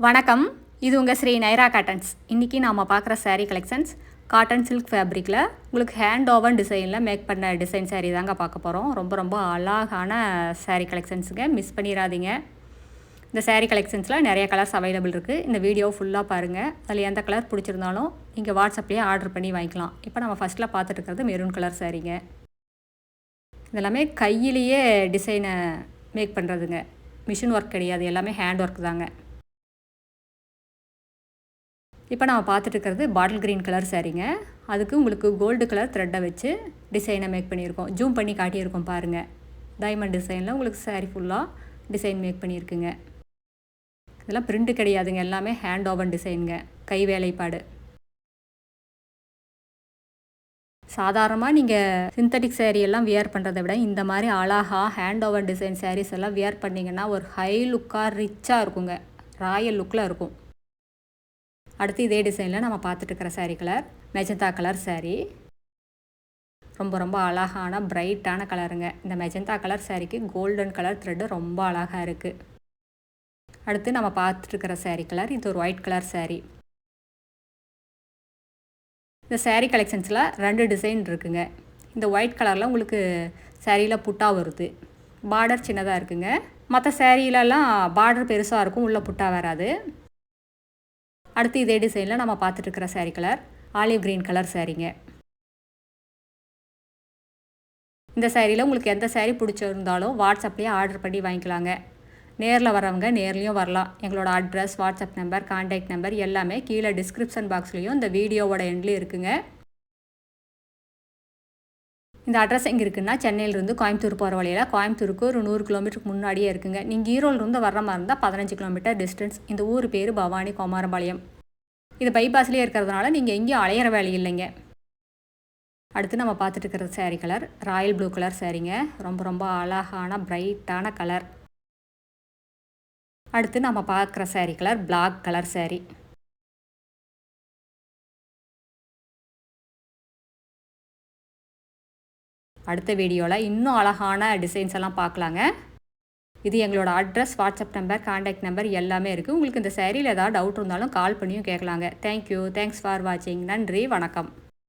வணக்கம், இது உங்கள் ஸ்ரீ நைரா காட்டன்ஸ். இன்றைக்கி நாம் பார்க்குற சாரீ கலெக்ஷன்ஸ் காட்டன் சில்க் ஃபேப்ரிக்கில் உங்களுக்கு ஹேண்ட் ஓவன் டிசைனில் மேக் பண்ண டிசைன் சாரீ தாங்க பார்க்க போகிறோம். ரொம்ப அழகான சாரீ கலெக்ஷன்ஸுங்க, மிஸ் பண்ணிடாதீங்க. இந்த சாரீ கலெக்ஷன்ஸில் நிறைய கலர்ஸ் அவைலபிள் இருக்குது. இந்த வீடியோ ஃபுல்லாக பாருங்கள். அதில் எந்த கலர் பிடிச்சிருந்தாலும் நீங்கள் வாட்ஸ்அப்லேயே ஆர்டர் பண்ணி வாங்கிக்கலாம். இப்போ நம்ம ஃபஸ்ட்டில் பார்த்துட்டு இருக்கிறது மெரூன் கலர் சாரீங்க. இதெல்லாமே கையிலேயே டிசைனை மேக் பண்ணுறதுங்க, மிஷின் ஒர்க் கிடையாது, எல்லாமே ஹேண்ட் ஒர்க் தாங்க. இப்போ நம்ம பார்த்துட்டு இருக்கிறது பாட்டில் க்ரீன் கலர் சாரீங்க. அதுக்கு உங்களுக்கு கோல்டு கலர் த்ரெட்டை வச்சு டிசைனை மேக் பண்ணியிருக்கோம். ஜூம் பண்ணி காட்டியிருக்கோம் பாருங்கள். டைமண்ட் டிசைனில் உங்களுக்கு சாரீ ஃபுல்லாக டிசைன் மேக் பண்ணியிருக்குங்க. இதெல்லாம் பிரிண்ட்டு கிடையாதுங்க, எல்லாமே ஹேண்ட் ஓவன் டிசைனுங்க, கை வேலைப்பாடு. சாதாரணமாக நீங்கள் சிந்தட்டிக் சாரீ எல்லாம் வியர் பண்ணுறதை விட இந்த மாதிரி அழகாக ஹேண்ட் ஓவன் டிசைன் சாரீஸ் எல்லாம் வியர் பண்ணிங்கன்னா ஒரு ஹை லுக்காக ரிச்சாக இருக்குங்க, ராயல் லுக்கில் இருக்கும். அடுத்து இதே டிசைனில் நம்ம பார்த்துட்டு இருக்கிற sari colour magenta colour sari. ரொம்ப அழகான பிரைட்டான கலருங்க. இந்த மெஜந்தா கலர் சாரீக்கு கோல்டன் கலர் த்ரெட்டு ரொம்ப அழகாக இருக்குது. அடுத்து நம்ம பார்த்துட்டு இருக்கிற சாரீ கலர் இது ஒரு ஒயிட் கலர் சாரீ. இந்த சாரீ கலெக்ஷன்ஸில் 2 டிசைன் இருக்குங்க. இந்த ஒயிட் கலரில் உங்களுக்கு சாரியில் புட்டா வருது, பார்டர் சின்னதாக இருக்குங்க. மற்ற சாரீலலாம் பார்டர் பெருசாக இருக்கும், உள்ளே புட்டா வராது. அடுத்து இதே டிசைனில் நம்ம பார்த்துட்டு இருக்கிற sari colour olive green colour சாரீங்க. இந்த சாரியில் உங்களுக்கு எந்த சாரீ பிடிச்சிருந்தாலும் வாட்ஸ்அப்லேயே ஆர்டர் பண்ணி வாங்கிக்கலாங்க. நேரில் வரவங்க நேர்லேயும் வரலாம். எங்களோட address, WhatsApp number, contact number எல்லாமே கீழே டிஸ்கிரிப்ஷன் பாக்ஸ்லேயும் இந்த வீடியோவோட எண்ட்லேயும் இருக்குங்க. இந்த அட்ரஸ் எங்கே இருக்குன்னா, சென்னையிலேருந்து கோயம்புத்தூர் போகிற வழியில் கோயம்புத்தூருக்கு ஒரு 100 கிலோமீட்டருக்கு முன்னாடியே இருக்குங்க. நீங்கள் ஈரோடுலேருந்து வர்ற மாதிரி இருந்தால் 15 கிலோமீட்டர் டிஸ்டன்ஸ். இந்த ஊர் பேர் பவானி கோமாரபாளையம். இது பைபாஸ்லேயே இருக்கிறதுனால நீங்கள் எங்கேயும் அலையிற வேலை இல்லைங்க. அடுத்து நம்ம பார்த்துட்டு இருக்கிற sari colour royal blue colour சாரீங்க. ரொம்ப அழகான பிரைட்டான கலர். அடுத்து நம்ம பார்க்குற sari colour black colour sari. அடுத்த வீடியோவில் இன்னும் அழகான டிசைன்ஸ் எல்லாம் பார்க்கலாங்க. இது எங்களோட address, WhatsApp number, contact number எல்லாமே இருக்குது. உங்களுக்கு இந்த சாரியில் ஏதாவது டவுட் இருந்தாலும் கால் பண்ணியும் கேட்கலாங்க. தேங்க்யூ, தேங்க்ஸ் ஃபார் வாட்சிங். நன்றி, வணக்கம்.